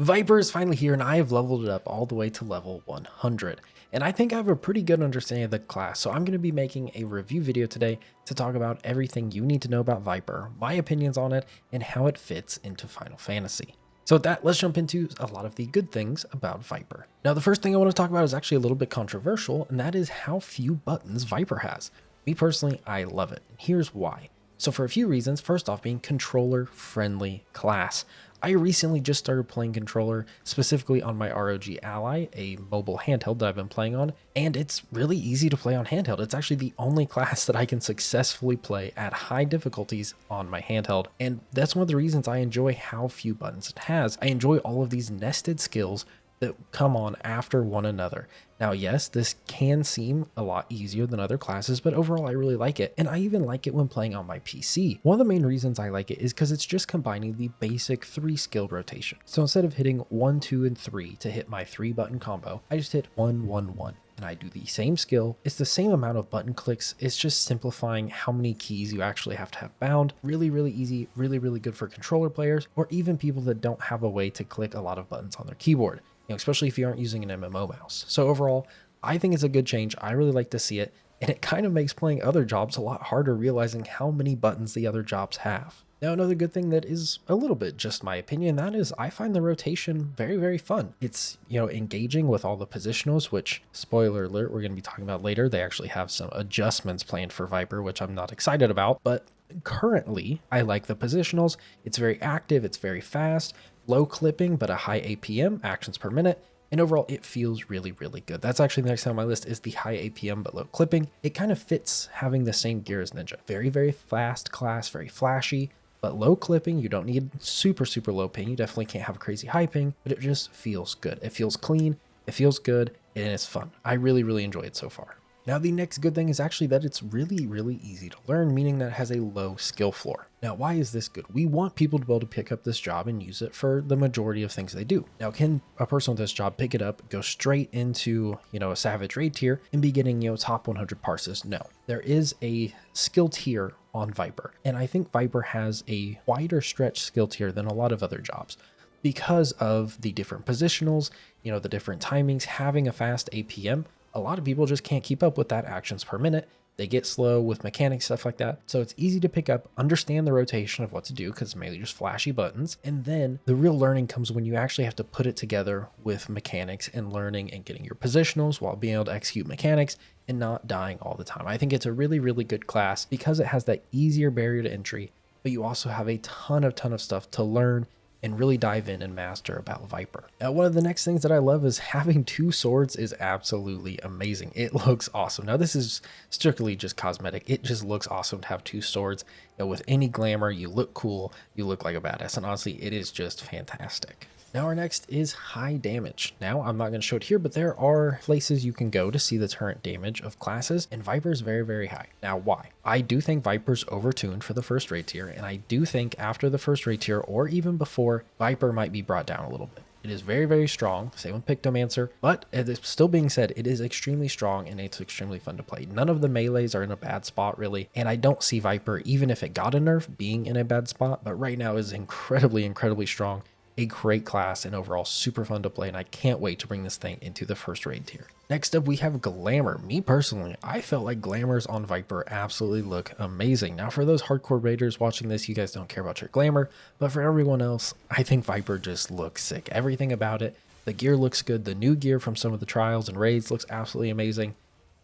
Viper is finally here and I have leveled it up all the way to level 100. And I think I have a pretty good understanding of the class, so I'm going to be making a review video today to talk about everything you need to know about Viper, my opinions on it, and how it fits into Final Fantasy. So with that, let's jump into a lot of the good things about Viper. Now the first thing I want to talk about is actually a little bit controversial, and that is how few buttons Viper has. Me personally, I love it, and here's why. So for a few reasons, first off being controller-friendly class. I recently just started playing controller, specifically on my ROG Ally, a mobile handheld that I've been playing on, and it's really easy to play on handheld. It's actually the only class that I can successfully play at high difficulties on my handheld, and that's one of the reasons I enjoy how few buttons it has. I enjoy all of these nested skills that come on after one another. Now, yes, this can seem a lot easier than other classes, but overall I really like it. And I even like it when playing on my PC. One of the main reasons I like it is because it's just combining the basic 3 skill rotation. So instead of hitting 1, 2, and 3 to hit my 3-button combo, I just hit 1, 1, 1. And I do the same skill. It's the same amount of button clicks. It's just simplifying how many keys you actually have to have bound. Really, really easy, really good for controller players, or even people that don't have a way to click a lot of buttons on their keyboard. Especially if you aren't using an MMO mouse. So overall, I think it's a good change. I really like to see it, and it kind of makes playing other jobs a lot harder, realizing how many buttons the other jobs have. Now, another good thing that is a little bit just my opinion, that is I find the rotation very fun. It's, engaging with all the positionals, which, spoiler alert, we're going to be talking about later. They actually have some adjustments planned for Viper, which I'm not excited about, but currently I like the positionals. It's very active, it's very fast, low clipping, but a high APM, actions per minute. And overall, it feels really good. That's actually the next thing on my list is the high APM but low clipping. It kind of fits having the same gear as Ninja. Very fast class, very flashy, but low clipping. You don't need super low ping. You definitely can't have a crazy high ping, but it just feels good. It feels clean, it feels good, and it's fun. I really enjoy it so far. Now, the next good thing is actually that it's really easy to learn, meaning that it has a low skill floor. Now, why is this good? We want people to be able to pick up this job and use it for the majority of things they do. Now, can a person with this job pick it up, go straight into, a Savage raid tier and be getting, top 100 parses? No. There is a skill tier on Viper, and I think Viper has a wider stretch skill tier than a lot of other jobs because of the different positionals, the different timings, having a fast APM. A lot of people just can't keep up with that actions per minute. They get slow with mechanics, stuff like that. So it's easy to pick up, understand the rotation of what to do because it's mainly just flashy buttons. And then the real learning comes when you actually have to put it together with mechanics and learning and getting your positionals while being able to execute mechanics and not dying all the time. I think it's a really good class because it has that easier barrier to entry, but you also have a ton of stuff to learn and really dive in and master about Viper. Now, one of the next things that I love is having 2 swords is absolutely amazing. It looks awesome. Now, this is strictly just cosmetic. It just looks awesome to have 2 swords. With any glamour, you look cool, you look like a badass, and honestly, it is just fantastic. Now our next is high damage. Now I'm not going to show it here, but there are places you can go to see the turret damage of classes, and Viper is very high. Now why? I do think Viper's overtuned for the first raid tier, and I do think after the first raid tier, or even before, Viper might be brought down a little bit. It is very strong, same with Pictomancer, but it's still being said, it is extremely strong and it's extremely fun to play. None of the melees are in a bad spot really, and I don't see Viper, even if it got a nerf, being in a bad spot, but right now is incredibly strong. A great class and overall super fun to play, and I can't wait to bring this thing into the first raid tier. Next up, we have Glamour. Me personally, I felt like Glamours on Viper absolutely look amazing. Now for those hardcore raiders watching this, you guys don't care about your Glamour, but for everyone else, I think Viper just looks sick. Everything about it, the gear looks good, the new gear from some of the trials and raids looks absolutely amazing.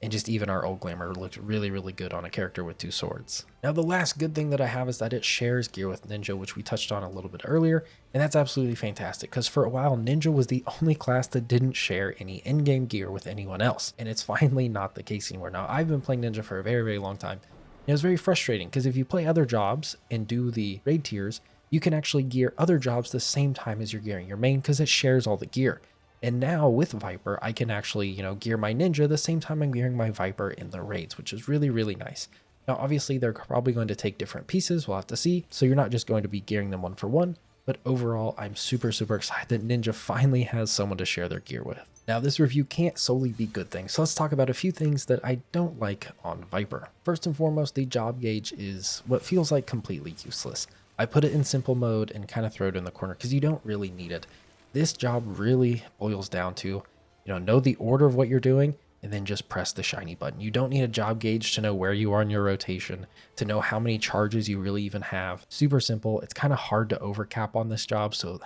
And just even our old Glamour looked really good on a character with 2 swords. Now the last good thing that I have is that it shares gear with Ninja, which we touched on a little bit earlier, and that's absolutely fantastic because for a while Ninja was the only class that didn't share any in-game gear with anyone else, and it's finally not the case anymore. Now I've been playing Ninja for a very long time, and it was very frustrating because if you play other jobs and do the raid tiers, you can actually gear other jobs the same time as you're gearing your main because it shares all the gear. And now with Viper, I can actually, gear my Ninja the same time I'm gearing my Viper in the raids, which is really nice. Now, obviously, they're probably going to take different pieces. We'll have to see. So you're not just going to be gearing them one for one. But overall, I'm super excited that Ninja finally has someone to share their gear with. Now, this review can't solely be good things. So let's talk about a few things that I don't like on Viper. First and foremost, the job gauge is what feels like completely useless. I put it in simple mode and kind of throw it in the corner because you don't really need it. this job really boils down to, know the order of what you're doing and then just press the shiny button. You don't need a job gauge to know where you are in your rotation, to know how many charges you really even have. Super simple. It's kind of hard to overcap on this job. So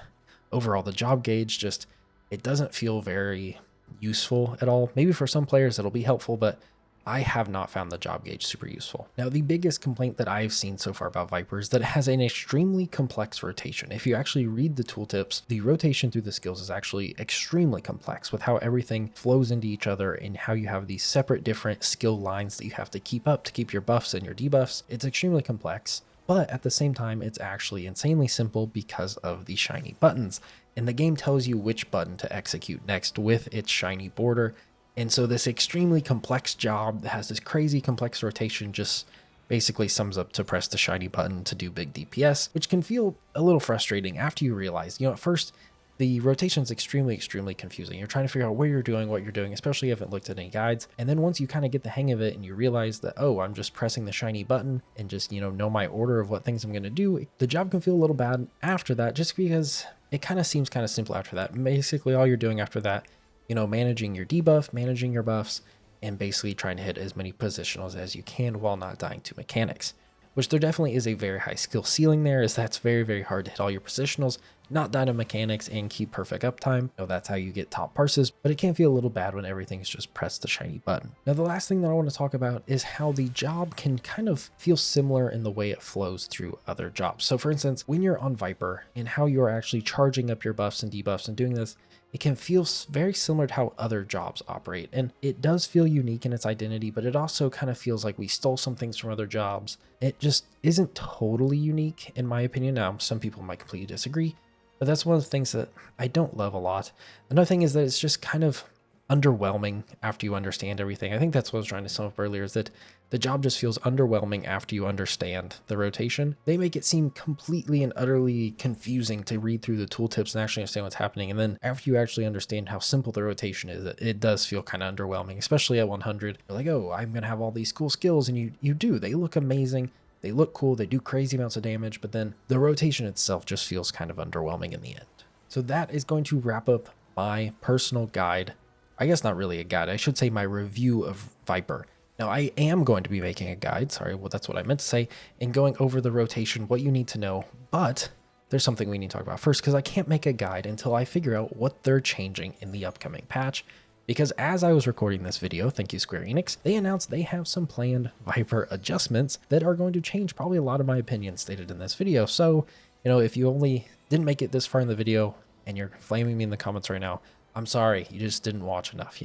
overall, the job gauge just, it doesn't feel very useful at all. Maybe for some players it'll be helpful, but I have not found the job gauge super useful. Now, the biggest complaint that I've seen so far about Viper is that it has an extremely complex rotation. If you actually read the tooltips, the rotation through the skills is actually extremely complex with how everything flows into each other and how you have these separate different skill lines that you have to keep up to keep your buffs and your debuffs. It's extremely complex, but at the same time, it's actually insanely simple because of the shiny buttons. And the game tells you which button to execute next with its shiny border. And so this extremely complex job that has this crazy complex rotation just basically sums up to press the shiny button to do big DPS, which can feel a little frustrating after you realize, at first the rotation is extremely confusing. You're trying to figure out where you're doing, what you're doing, especially if you haven't looked at any guides. And then once you kind of get the hang of it and you realize that, oh, I'm just pressing the shiny button and just, know my order of what things I'm going to do, the job can feel a little bad after that, just because it kind of seems kind of simple after that. Basically all you're doing after that, managing your debuff, managing your buffs, and basically trying to hit as many positionals as you can while not dying to mechanics, which there definitely is a very high skill ceiling there, as that's very hard to hit all your positionals, not die to mechanics, and keep perfect uptime. That's how you get top parses, but it can feel a little bad when everything's just press the shiny button. Now, the last thing that I want to talk about is how the job can kind of feel similar in the way it flows through other jobs. So for instance, when you're on Viper and how you're actually charging up your buffs and debuffs and doing this, it can feel very similar to how other jobs operate. And it does feel unique in its identity, but it also kind of feels like we stole some things from other jobs. It just isn't totally unique, in my opinion. Now, some people might completely disagree, but that's one of the things that I don't love a lot. Another thing is that it's just kind of underwhelming after you understand everything. I think that's what I was trying to sum up earlier, is that the job just feels underwhelming after you understand the rotation. They make it seem completely and utterly confusing to read through the tooltips and actually understand what's happening. And then after you actually understand how simple the rotation is, it does feel kind of underwhelming, especially at 100. You're like, oh, I'm going to have all these cool skills. And you do. They look amazing. They look cool. They do crazy amounts of damage. But then the rotation itself just feels kind of underwhelming in the end. So that is going to wrap up my personal guide. I guess not really a guide. I should say my review of Viper. Now, I am going to be making a guide. Sorry, well, that's what I meant to say. And going over the rotation, what you need to know. But there's something we need to talk about first, because I can't make a guide until I figure out what they're changing in the upcoming patch. Because as I was recording this video, thank you Square Enix, they announced they have some planned Viper adjustments that are going to change probably a lot of my opinions stated in this video. So, if you only didn't make it this far in the video and you're flaming me in the comments right now, I'm sorry, you just didn't watch enough.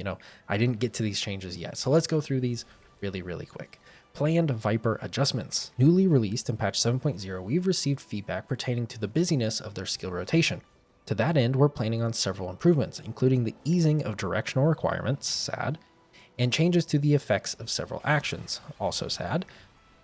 I didn't get to these changes yet. So let's go through these really quick. Planned Viper adjustments. Newly released in patch 7.0, we've received feedback pertaining to the busyness of their skill rotation. To that end, we're planning on several improvements, including the easing of directional requirements, sad, and changes to the effects of several actions, also sad.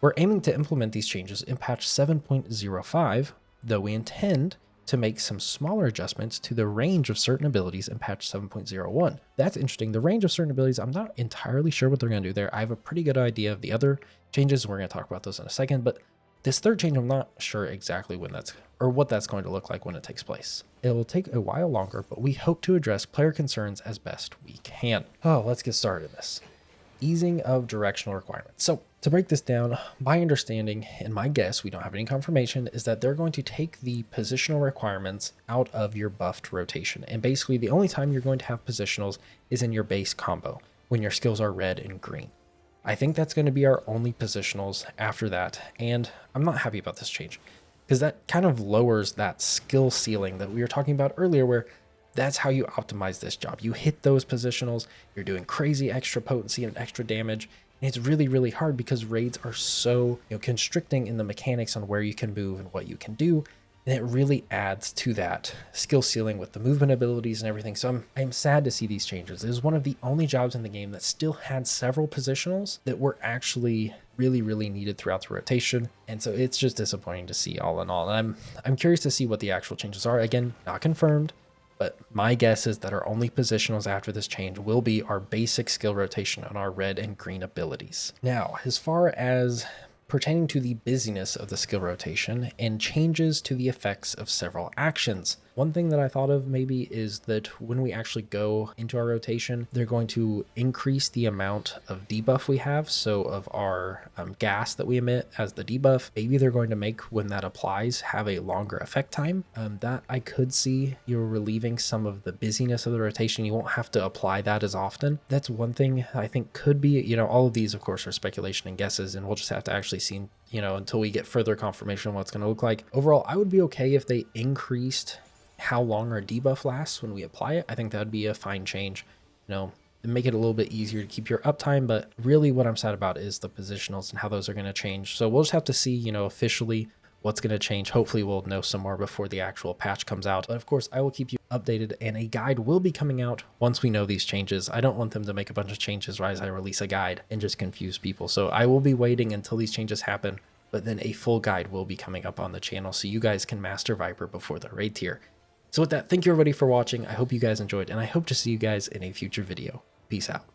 We're aiming to implement these changes in patch 7.05, though we intend to make some smaller adjustments to the range of certain abilities in patch 7.01. That's interesting. The range of certain abilities, I'm not entirely sure what they're going to do there. I have a pretty good idea of the other changes, and we're going to talk about those in a second, but this third change, I'm not sure exactly when that's, or what that's going to look like when it takes place. It will take a while longer, but we hope to address player concerns as best we can. Oh, let's get started in this. Easing of directional requirements. So to break this down, my understanding and my guess, we don't have any confirmation, is that they're going to take the positional requirements out of your buffed rotation. And basically the only time you're going to have positionals is in your base combo, when your skills are red and green. I think that's going to be our only positionals after that. And I'm not happy about this change, because that kind of lowers that skill ceiling that we were talking about earlier, where that's how you optimize this job. You hit those positionals, you're doing crazy extra potency and extra damage. And it's really hard because raids are so constricting in the mechanics on where you can move and what you can do. And it really adds to that skill ceiling with the movement abilities and everything. So I'm sad to see these changes. It is one of the only jobs in the game that still had several positionals that were actually really needed throughout the rotation. And so it's just disappointing to see all in all. And I'm curious to see what the actual changes are. Again, not confirmed, but my guess is that our only positionals after this change will be our basic skill rotation on our red and green abilities. Now, as far as pertaining to the busyness of the skill rotation and changes to the effects of several actions, One thing that I thought of maybe is that when we actually go into our rotation, they're going to increase the amount of debuff we have. So of our gas that we emit as the debuff, maybe they're going to make when that applies have a longer effect time. That I could see you're relieving some of the busyness of the rotation. You won't have to apply that as often. That's one thing I think could be, you know, all of these of course are speculation and guesses, and we'll just have to actually see, you know, until we get further confirmation on what it's going to look like. Overall, I would be okay if they increased how long our debuff lasts when we apply it. I think that'd be a fine change, you know, and make it a little bit easier to keep your uptime. But really what I'm sad about is the positionals and how those are going to change. So we'll just have to see, you know, officially what's going to change. Hopefully we'll know some more before the actual patch comes out. But of course, I will keep you updated, and a guide will be coming out once we know these changes. I don't want them to make a bunch of changes right as I release a guide and just confuse people. So I will be waiting until these changes happen, but then a full guide will be coming up on the channel so you guys can master Viper before the raid tier. So with that, thank you everybody for watching. I hope you guys enjoyed, and I hope to see you guys in a future video. Peace out.